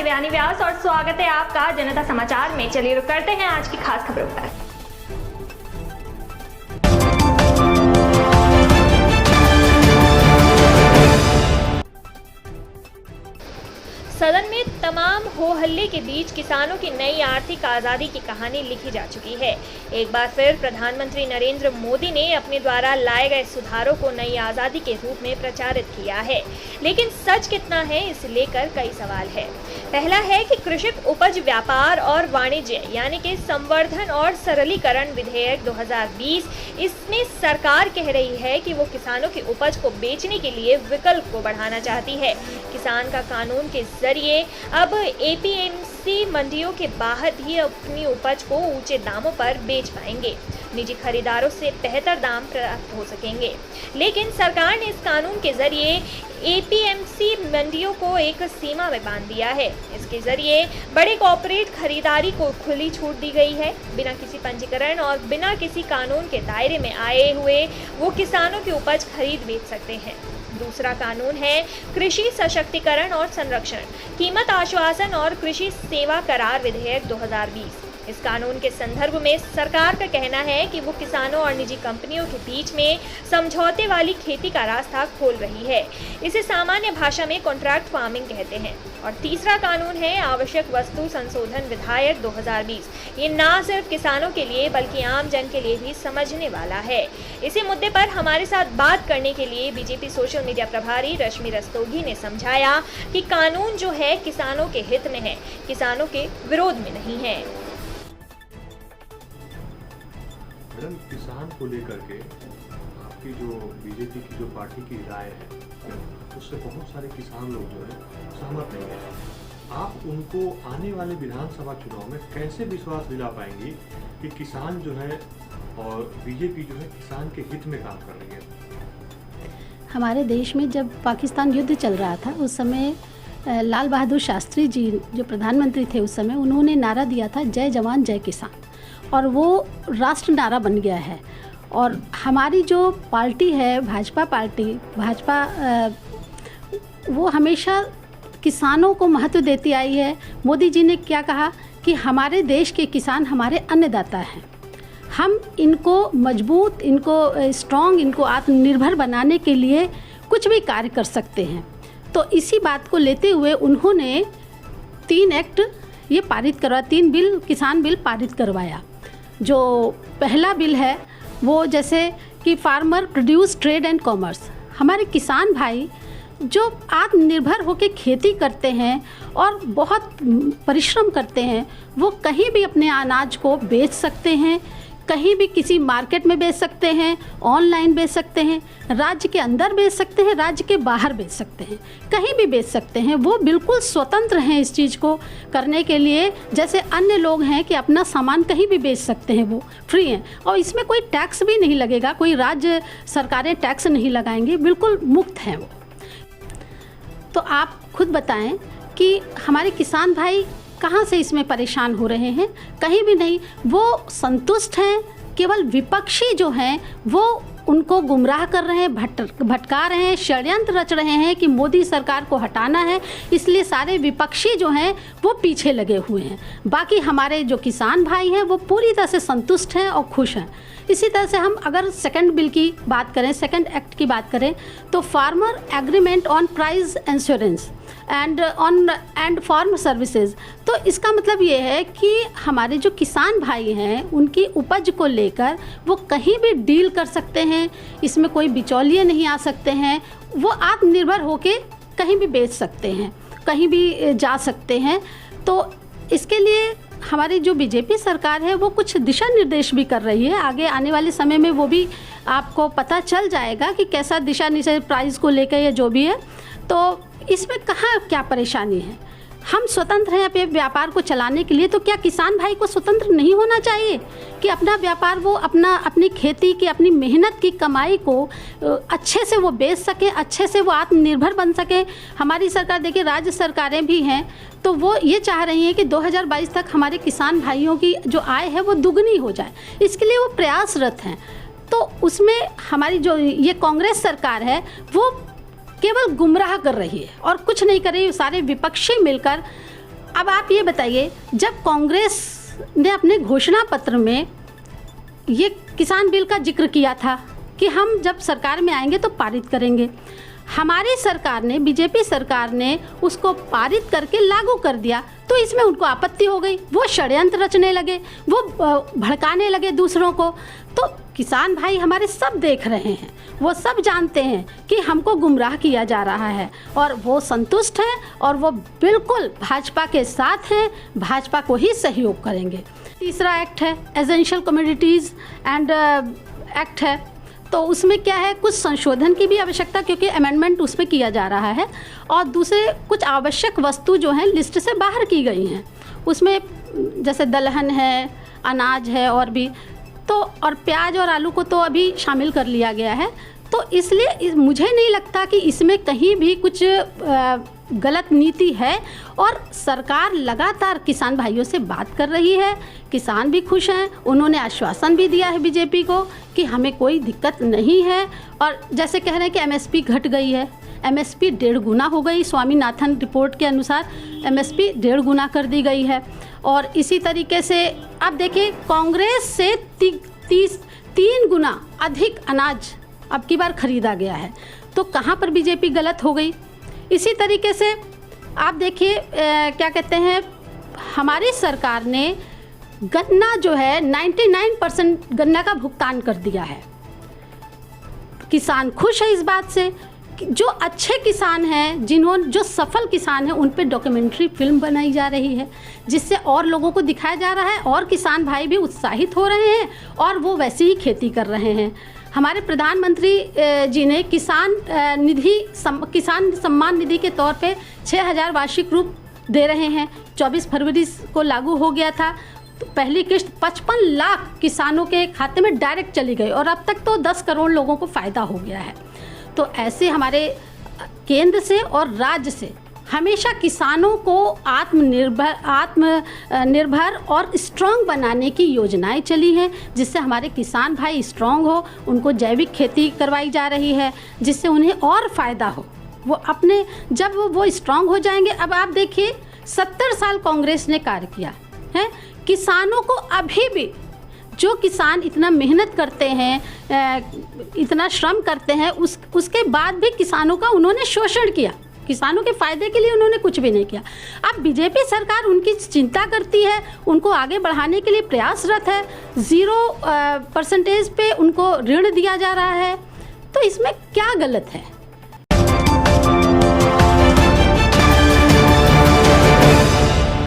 देवयानी व्यास और स्वागत है आपका जनता समाचार में। चलिए रुक करते हैं आज की खास खबरों पर। सदन में तमाम हो हल्ले के बीच किसानों की नई आर्थिक आज़ादी की कहानी लिखी जा चुकी है। एक बार फिर प्रधानमंत्री नरेंद्र मोदी ने अपने द्वारा लाए गए सुधारों को नई आज़ादी के रूप में प्रचारित किया है, लेकिन सच कितना है इसे लेकर कई सवाल है। पहला है कि कृषक उपज व्यापार और वाणिज्य यानी कि संवर्धन और सरलीकरण विधेयक 2020, इसमें सरकार कह रही है कि वो किसानों की उपज को बेचने के लिए विकल्प को बढ़ाना चाहती है। किसान का कानून के जरिए अब एपीएमसी मंडियों के बाहर भी अपनी उपज को ऊंचे दामों पर बेच पाएंगे, निजी खरीदारों से बेहतर दाम प्राप्त हो सकेंगे। लेकिन सरकार ने इस कानून के जरिए एपीएमसी मंडियों को एक सीमा में बांध दिया है। इसके जरिए बड़े कॉर्पोरेट खरीदारी को खुली छूट दी गई है। बिना किसी पंजीकरण और बिना किसी कानून के दायरे में आए हुए वो किसानों की उपज खरीद बेच सकते हैं। दूसरा कानून है कृषि सशक्तिकरण और संरक्षण, कीमत आश्वासन और कृषि सेवा करार विधेयक 2020। इस कानून के संदर्भ में सरकार का कहना है कि वो किसानों और निजी कंपनियों के बीच में समझौते वाली खेती का रास्ता खोल रही है। इसे सामान्य भाषा में कॉन्ट्रैक्ट फार्मिंग कहते हैं। और तीसरा कानून है आवश्यक वस्तु संशोधन विधेयक 2020। ये ना सिर्फ किसानों के लिए बल्कि आम जन के लिए भी समझने वाला है। इसी मुद्दे पर हमारे साथ बात करने के लिए बीजेपी सोशल मीडिया प्रभारी रश्मि रस्तोगी ने समझाया कि कानून जो है किसानों के हित में है, किसानों के विरोध में नहीं है। मैडम, किसान को लेकर के आपकी जो बीजेपी की जो पार्टी की राय है उससे बहुत सारे किसान लोग जो है सहमत नहीं है। आप उनको आने वाले विधानसभा चुनाव में कैसे विश्वास दिला पाएंगी कि किसान जो है और बीजेपी जो है किसान के हित में काम कर रही है? हमारे देश में जब पाकिस्तान युद्ध चल रहा था उस समय लाल बहादुर शास्त्री जी जो प्रधानमंत्री थे उस समय, उन्होंने नारा दिया था जय जवान जय किसान, और वो राष्ट्र नारा बन गया है। और हमारी जो पार्टी है भाजपा वो हमेशा किसानों को महत्व देती आई है। मोदी जी ने क्या कहा कि हमारे देश के किसान हमारे अन्नदाता हैं, हम इनको मजबूत, इनको स्ट्रॉन्ग, इनको आत्मनिर्भर बनाने के लिए कुछ भी कार्य कर सकते हैं। तो इसी बात को लेते हुए उन्होंने 3 एक्ट ये पारित करवा, 3 बिल, किसान बिल पारित करवाया। जो पहला बिल है वो जैसे कि farmer produce trade and commerce, हमारे किसान भाई जो आत्मनिर्भर होकर खेती करते हैं और बहुत परिश्रम करते हैं, वो कहीं भी अपने अनाज को बेच सकते हैं, कहीं भी किसी मार्केट में बेच सकते हैं, ऑनलाइन बेच सकते हैं, राज्य के अंदर बेच सकते हैं, राज्य के बाहर बेच सकते हैं, कहीं भी बेच सकते हैं। वो बिल्कुल स्वतंत्र हैं इस चीज़ को करने के लिए, जैसे अन्य लोग हैं कि अपना सामान कहीं भी बेच सकते हैं, वो फ्री हैं। और इसमें कोई टैक्स भी नहीं लगेगा, कोई राज्य सरकारें टैक्स नहीं लगाएंगे, बिल्कुल मुक्त हैं वो। तो आप खुद बताएं कि हमारे किसान भाई कहाँ से इसमें परेशान हो रहे हैं? कहीं भी नहीं, वो संतुष्ट हैं। केवल विपक्षी जो हैं वो उनको गुमराह कर रहे हैं, भटका रहे हैं, षड्यंत्र रच रहे हैं कि मोदी सरकार को हटाना है, इसलिए सारे विपक्षी जो हैं वो पीछे लगे हुए हैं। बाकी हमारे जो किसान भाई हैं वो पूरी तरह से संतुष्ट हैं और खुश हैं। इसी तरह से हम अगर सेकंड बिल की बात करें, सेकंड एक्ट की बात करें, तो farmer agreement on price insurance and farm services. तो इसका मतलब ये है कि हमारे जो किसान भाई हैं उनकी उपज को लेकर वो कहीं भी डील कर सकते हैं, इसमें कोई बिचौलिए नहीं आ सकते हैं, वो आत्मनिर्भर होके कहीं भी बेच सकते हैं, कहीं भी जा सकते हैं। तो इसके लिए हमारी जो बीजेपी सरकार है वो कुछ दिशा निर्देश भी कर रही है। आगे आने वाले समय में वो भी आपको पता चल जाएगा कि कैसा दिशा निर्देश प्राइस को लेकर या जो भी है। तो इसमें कहाँ क्या परेशानी है? हम स्वतंत्र हैं अपने व्यापार को चलाने के लिए, तो क्या किसान भाई को स्वतंत्र नहीं होना चाहिए कि अपना व्यापार वो अपनी खेती की, अपनी मेहनत की कमाई को अच्छे से वो बेच सके, अच्छे से वो आत्मनिर्भर बन सके? हमारी सरकार, देखिए राज्य सरकारें भी हैं, तो वो ये चाह रही हैं कि 2022 तक हमारे किसान भाइयों की जो आय है वो दुगनी हो जाए, इसके लिए वो प्रयासरत हैं। तो उसमें हमारी जो ये कांग्रेस सरकार है वो केवल गुमराह कर रही है और कुछ नहीं कर रही। सारे विपक्षी मिलकर अब आप ये बताइए, जब कांग्रेस ने अपने घोषणा पत्र में ये किसान बिल का जिक्र किया था कि हम जब सरकार में आएंगे तो पारित करेंगे, हमारी सरकार ने, बीजेपी सरकार ने उसको पारित करके लागू कर दिया, तो इसमें उनको आपत्ति हो गई। वो षड्यंत्र रचने लगे, वो भड़काने लगे दूसरों को। तो किसान भाई हमारे सब देख रहे हैं, वो सब जानते हैं कि हमको गुमराह किया जा रहा है, और वो संतुष्ट हैं और वो बिल्कुल भाजपा के साथ हैं, भाजपा को ही सहयोग करेंगे। तीसरा एक्ट है एसेंशियल कमोडिटीज़ एंड एक्ट है, तो उसमें क्या है, कुछ संशोधन की भी आवश्यकता, क्योंकि अमेंडमेंट उसमें किया जा रहा है, और दूसरे कुछ आवश्यक वस्तु जो हैं लिस्ट से बाहर की गई हैं। उसमें जैसे दलहन है, अनाज है, और भी तो, और प्याज और आलू को तो अभी शामिल कर लिया गया है। तो इसलिए मुझे नहीं लगता कि इसमें कहीं भी कुछ गलत नीति है, और सरकार लगातार किसान भाइयों से बात कर रही है, किसान भी खुश हैं। उन्होंने आश्वासन भी दिया है बीजेपी को कि हमें कोई दिक्कत नहीं है, और जैसे कह रहे हैं कि एमएसपी घट गई है, एमएसपी 1.5 गुना हो गई। स्वामीनाथन रिपोर्ट के अनुसार एमएसपी 1.5 गुना कर दी गई है। और इसी तरीके से आप देखिए, कांग्रेस से 3 गुना अधिक अनाज अब की बार खरीदा गया है, तो कहाँ पर बीजेपी गलत हो गई। इसी तरीके से आप देखिए, क्या कहते हैं, हमारी सरकार ने गन्ना जो है 99% गन्ना का भुगतान कर दिया है। किसान खुश है इस बात से। जो अच्छे किसान हैं, जो सफल किसान हैं, उन पे डॉक्यूमेंट्री फिल्म बनाई जा रही है, जिससे और लोगों को दिखाया जा रहा है, और किसान भाई भी उत्साहित हो रहे हैं और वो वैसे ही खेती कर रहे हैं। हमारे प्रधानमंत्री जी ने किसान सम्मान निधि के तौर पे 6,000 वार्षिक रूप दे रहे हैं। 24 फरवरी को लागू हो गया था, तो पहली किस्त 55 लाख किसानों के खाते में डायरेक्ट चली गई, और अब तक तो 10 करोड़ लोगों को फ़ायदा हो गया है। तो ऐसे हमारे केंद्र से और राज्य से हमेशा किसानों को आत्मनिर्भर और स्ट्रांग बनाने की योजनाएं चली हैं, जिससे हमारे किसान भाई स्ट्रांग हो। उनको जैविक खेती करवाई जा रही है, जिससे उन्हें और फ़ायदा हो। वो अपने जब वो स्ट्रांग हो जाएंगे। अब आप देखिए, 70 साल कांग्रेस ने कार्य किया है। किसानों को अभी भी, जो किसान इतना मेहनत करते हैं, इतना श्रम करते हैं, उसके बाद भी किसानों का उन्होंने शोषण किया। किसानों के फ़ायदे के लिए उन्होंने कुछ भी नहीं किया। अब बीजेपी सरकार उनकी चिंता करती है, उनको आगे बढ़ाने के लिए प्रयासरत है। 0% पे उनको ऋण दिया जा रहा है, तो इसमें क्या गलत है।